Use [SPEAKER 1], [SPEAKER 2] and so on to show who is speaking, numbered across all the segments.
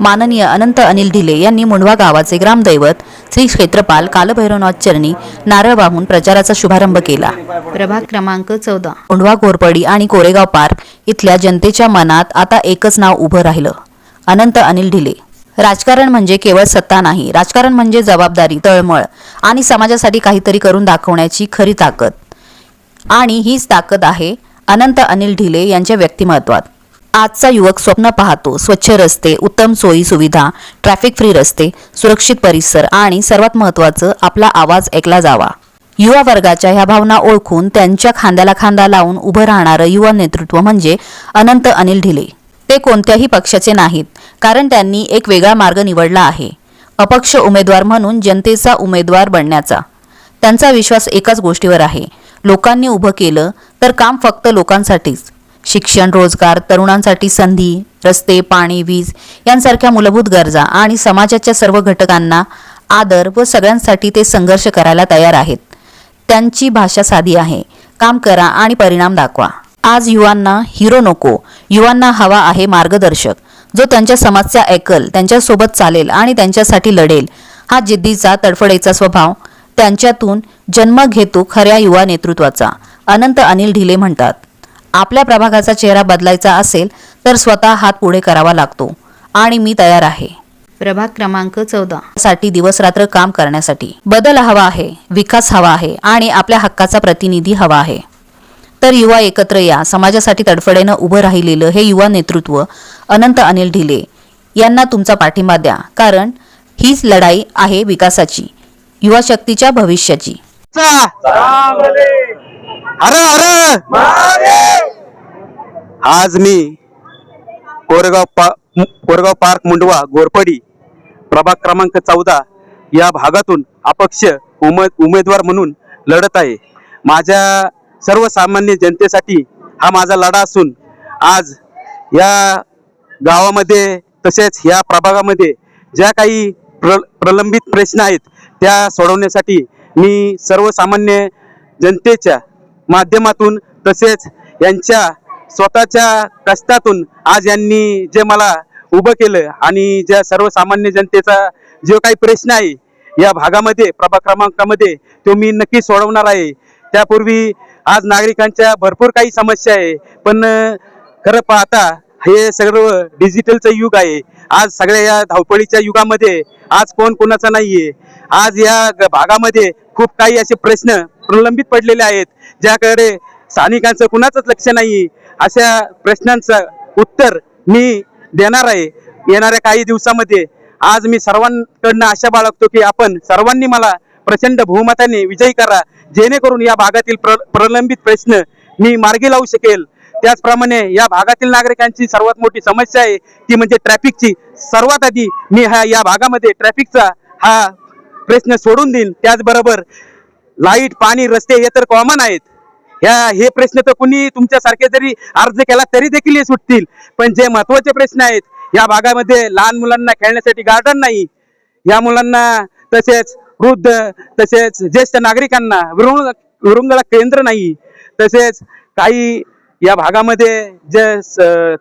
[SPEAKER 1] माननीय अनंत अनिल ढिले यांनी मुंढवा गावाचे ग्रामदैवत श्री क्षेत्रपाल कालभैरवनाथ चरणी नारळ वाहून प्रचाराचा शुभारंभ केला। प्रभाग क्रमांक 14 मुंढवा घोरपडी आणि कोरेगाव पार्क इथल्या जनतेच्या मनात आता एकच नाव उभं राहिलं, अनंत अनिल ढिले। राजकारण म्हणजे केवळ सत्ता नाही, राजकारण म्हणजे जबाबदारी, तळमळ आणि समाजासाठी काहीतरी करून दाखवण्याची खरी ताकद। आणि हीच ताकद आहे अनंत अनिल ढिले यांच्या व्यक्तिमत्वात। आजचा युवक स्वप्न पाहतो स्वच्छ रस्ते, उत्तम सोयी सुविधा, ट्रॅफिक फ्री रस्ते, सुरक्षित परिसर आणि सर्वात महत्त्वाचं आपला आवाज ऐकला जावा। युवा वर्गाच्या ह्या भावना ओळखून त्यांच्या खांद्याला खांदा लावून उभं राहणारं युवा नेतृत्व म्हणजे अनंत अनिल ढिले। ते कोणत्याही पक्षाचे नाहीत, कारण त्यांनी एक वेगळा मार्ग निवडला आहे, अपक्ष उमेदवार म्हणून जनतेचा उमेदवार बनण्याचा। त्यांचा विश्वास एकाच गोष्टीवर आहे, लोकांनी उभं केलं तर काम फक्त लोकांसाठीच। शिक्षण, रोजगार, तरुणांसाठी संधी, रस्ते, पाणी, वीज यांसारख्या मूलभूत गरजा आणि समाजाच्या सर्व घटकांना आदर व सगळ्यांसाठी ते संघर्ष करायला तयार आहेत। त्यांची भाषा साधी आहे, काम करा आणि परिणाम दाखवा। आज युवांना हिरो नको, युवांना हवा आहे मार्गदर्शक, जो त्यांच्या समस्या ऐकल, त्यांच्यासोबत चालेल आणि त्यांच्यासाठी लढेल। हा जिद्दीचा, तडफडेचा स्वभाव त्यांच्यातून जन्म घेतो खऱ्या युवा नेतृत्वाचा। अनंत अनिल ढिले म्हणतात, आपल्या प्रभागाचा चेहरा बदलायचा असेल तर स्वतः हात पुढे करावा लागतो आणि मी तयार आहे। प्रभाग क्रमांक 14 साठी दिवस रात्र काम करण्यासाठी। बदल हवा आहे, विकास हवा आहे आणि आपल्या हक्काचा प्रतिनिधी हवा आहे। तर युवा एकत्र या, समाजासाठी तडफडेनं उभं राहिलेलं हे युवा नेतृत्व अनंत अनिल ढिले यांना तुमचा पाठिंबा द्या, कारण हीच लढाई आहे विकासाची, युवा शक्तीच्या भविष्याची।
[SPEAKER 2] आज मी कोरेगाव पार्क मुंढवा घोरपडी प्रभाग क्रमांक 14 या भागातून अपक्ष उमेदवार म्हणून लढत आहे। माझ्या सर्वसामान्य जनतेसाठी हा माझा लढा असून आज या गावामध्ये तसेच या प्रभागामध्ये ज्या काही प्रलंबित प्रश्न आहेत त्या सोडवण्यासाठी मी सर्वसामान्य जनतेच्या माध्यमातून तसेच यांच्या स्वतःच्या कष्टातून आज यांनी जे मला उभं केलं आणि ज्या सर्वसामान्य जनतेचा जो काही प्रश्न आहे या भागामध्ये प्रभाग क्रमांकामध्ये तो मी नक्की सोडवणार आहे। त्यापूर्वी आज नागरिकांच्या भरपूर काही समस्या आहे, पण खरं पाहता हे सर्व डिजिटलचं युग आहे। आज सगळ्या या धावपळीच्या युगामध्ये आज कोण कोणाचा नाहीये। आज या भागामध्ये खूप काही असे प्रश्न प्रलंबित पडलेले आहेत ज्याकडे स्थानिकांचं कुणाचंच लक्ष नाही। अशा प्रश्नांचं उत्तर मी देणार आहे येणाऱ्या काही दिवसामध्ये। आज मी सर्वांकडनं आशा बाळगतो की आपण सर्वांनी मला प्रचंड बहुमताने विजयी करा, जेणेकरून या भागातील प्रलंबित प्रश्न मी मार्गी लावू शकेल। त्याचप्रमाणे या भागातील नागरिकांची सर्वात मोठी समस्या आहे ती म्हणजे ट्रॅफिकची। सर्वात आधी मी या भागामध्ये ट्रॅफिकचा हा प्रश्न सोडून देईन। त्याचबरोबर लाईट, पाणी, रस्ते हे तर कॉमन आहेत, हे प्रश्न तर कुणी तुमच्यासारखे जरी अर्ज केला तरी देखील हे सुटतील, पण जे महत्वाचे प्रश्न आहेत या भागामध्ये लहान मुलांना खेळण्यासाठी गार्डन नाही, या मुलांना तसेच वृद्ध तसेच ज्येष्ठ नागरिकांना विरंगुळा केंद्र नाही, तसेच काही या भागामध्ये जे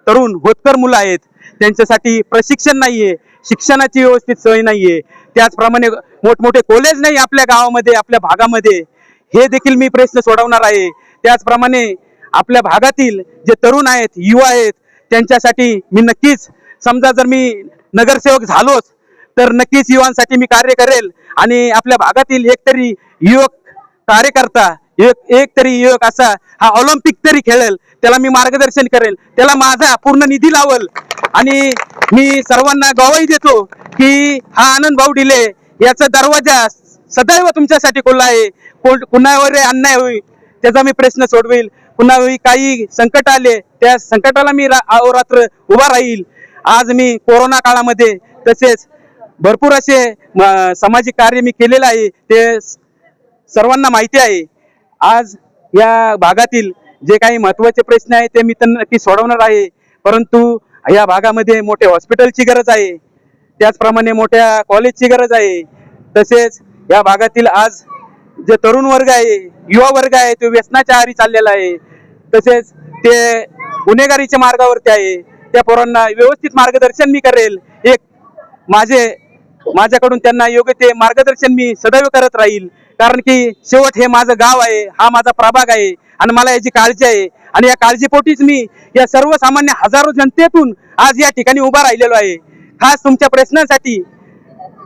[SPEAKER 2] तरुण होतकर मुलं आहेत त्यांच्यासाठी प्रशिक्षण नाहीये, शिक्षणाची व्यवस्थित सोय नाहीये। त्याचप्रमाणे मोठमोठे कॉलेज नाही आपल्या गावामध्ये, आपल्या भागामध्ये, हे देखील मी प्रश्न सोडवणार आहे। त्याचप्रमाणे आपल्या भागातील जे तरुण आहेत, युवा आहेत, त्यांच्यासाठी मी नक्कीच, समजा जर मी नगरसेवक झालोच तर नक्कीच युवांसाठी मी कार्य करेल आणि आपल्या भागातील एकतरी युवक कार्यकर्ता, एक तरी युवक असा हा ऑलिम्पिक तरी खेळेल, त्याला मी मार्गदर्शन करेल, त्याला माझा पूर्ण निधी लावल आणि मी सर्वांना ग्वाही देतो की हा आनंद भाऊ ढिले याचा दरवाजा सदैव तुमच्यासाठी खुला आहे। कुणावर अन्याय होईल त्याचा मी प्रश्न सोडवेल, कुणावर काही संकट आले त्या संकटाला मी अहोरात्र उभा राहील। आज मी कोरोना काळामध्ये तसेच भरपूर असे सामाजिक कार्य मी केलेलं आहे, ते सर्वांना माहिती आहे। आज या भागातील जे काही महत्त्वाचे प्रश्न आहेत ते मी तर नक्की सोडवणार आहे, परंतु या भागामध्ये मोठ्या हॉस्पिटलची गरज आहे, त्याचप्रमाणे मोठ्या कॉलेजची गरज आहे। तसेच या भागातील आज जे तरुण वर्ग आहे, युवा वर्ग आहे, तो व्यसनाच्या आहारी चाललेला आहे, तसेच ते गुन्हेगारीच्या मार्गावरती आहे। त्या पोरांना व्यवस्थित मार्गदर्शन मी करेल, एक माझ्याकडून त्यांना योग्य ते मार्गदर्शन मी सदैव करत राहील, कारण की शेवट हे माझं गाव आहे, हा माझा प्रभाग आहे आणि मला याची काळजी आहे. आणि या काळजीपोटीच मी या सर्वसामान्य हजारो जनतेतून आज या ठिकाणी उभा राहिलेलो आहे. खास तुमच्या प्रश्नांसाठी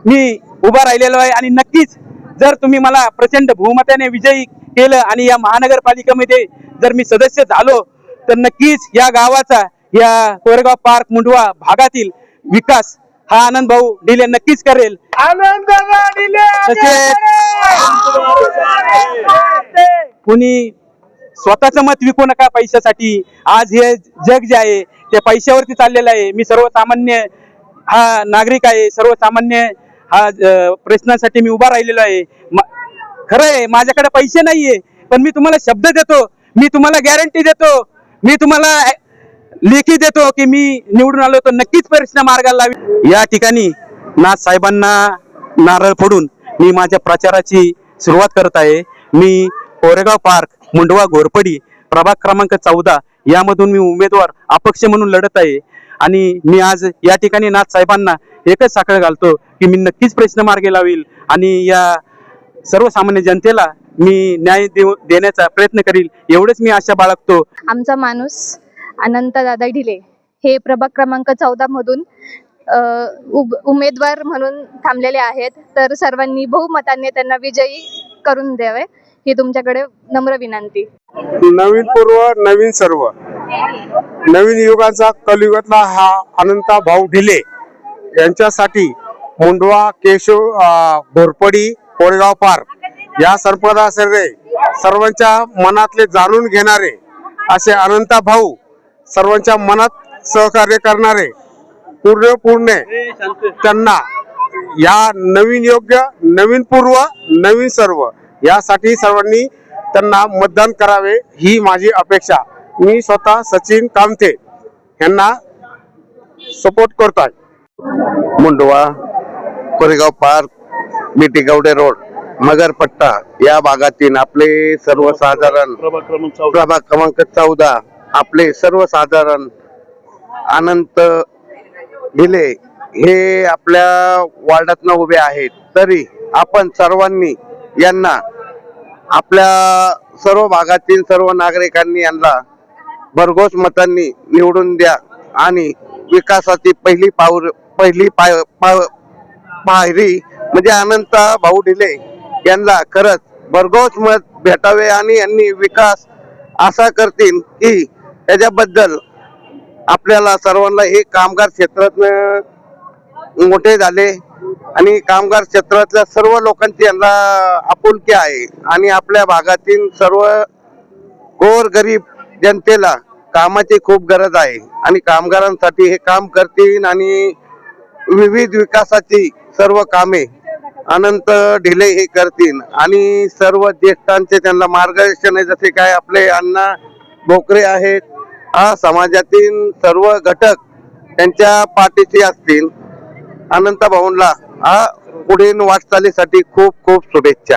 [SPEAKER 2] मी उभा राहिलेलो आहे. आणि नक्कीच जर तुम्ही मला प्रचंड बहुमताने विजयी केलं आणि या महानगरपालिकेमध्ये जर मी सदस्य झालो, तर नक्कीच या गावाचा, या कोरेगाव पार्क मुंडवा भागातील विकास हा आनंद भाऊ डिले नक्कीच करेल. कुणी स्वतःचं मत विकू नका पैशासाठी. आज हे जग जे आहे ते पैशावरती चाललेलं आहे. मी सर्वसामान्य हा नागरिक आहे, सर्वसामान्य हा प्रश्नासाठी मी उभा राहिलेलो आहे. खरं आहे माझ्याकडे पैसे नाहीये, पण मी तुम्हाला शब्द देतो, मी तुम्हाला गॅरंटी देतो, मी तुम्हाला लेखी देतो की मी निवडून आलो तर नक्कीच प्रश्न मार्गाला लावी. या ठिकाणी नाथ साहेबांना नारळ फोडून मी माझ्या प्रचाराची सुरुवात करत आहे. मी कोरेगाव पार्क मुंडवा घोरपडी प्रभाग क्रमांक 14 यामधून मी उमेदवार अपक्ष म्हणून लढत आहे. आणि मी आज या ठिकाणी नाथ साहेबांना एकच साखळ घालतो की मी नक्कीच प्रश्न मार्गी लावील आणि या सर्वसामान्य जनतेला मी न्याय देण्याचा प्रयत्न करील, एवढंच मी आशा बाळगतो.
[SPEAKER 3] आमचा माणूस अनंत दादा ढिले हे प्रभाग क्रमांक 14 मधून उमेदवार म्हणून थांबलेले आहेत, तर सर्वांनी बहुमताने त्यांना विजयी करून द्यावे ही तुमच्याकडे नम्र विनंती.
[SPEAKER 4] नवीन पूर्व नवीन सर्व नवीन युगाचा कलियुगातला हा अनंता भाऊ ढिले यांच्यासाठी मुंडवा केशव घोरपडी कोरेगाव पार्क या संप्रदायासर्वे सर्वांच्या मनातले जाणून घेणारे असे अनंता भाऊ, सर्वांच्या मनात सहकार्य करणारे, पूर्ण त्यांना या नवीन योग्य नवीन पूर्व नवीन सर्व यासाठी सर्वांनी त्यांना मतदान करावे ही माझी अपेक्षा. मी स्वतः सचिन कामते यांना सपोर्ट करतोय.
[SPEAKER 5] मुंडवा कोरेगाव पार्क मिटीगवडे रोड मगरपट्टा या भागातील आपले सर्वसाधारण प्रभाग क्रमांक 14 आपले सर्वसाधारण अनंत ढिले हे आपल्या वार्डात उभे आहेत. तरी आपण सर्वांनी यांना आपल्या सर्व भागातील सर्व नागरिकांनी यांना भरघोस मतांनी निवडून द्या आणि विकासाची पहिली पायरी म्हणजे अनंत भाऊ ढिले यांना खरंच भरघोस मत भेटावे आणि यांनी विकास असा करतील की त्याच्याबद्दल आपल्याला सर्वांना हे कामगार क्षेत्रात मोठे झाले आणि कामगार क्षेत्रातल्या सर्व लोकांची यांना आपुलकी आहे आणि आपल्या भागातील सर्व गोरगरीब जनतेला कामाची खूप गरज आहे आणि कामगारांसाठी हे काम करतील आणि विविध विकासाची सर्व कामे अनंत ढिले हे करतील आणि सर्व ज्येष्ठांचे त्यांना मार्गदर्शन आहे. जसे काय आपले अण्णा भोकरे आहेत, हा समाजातील सर्व घटक त्यांच्या पाठीशी असतील. अनंत भाऊंना पुढील वाटचालीसाठी खूप खूप शुभेच्छा.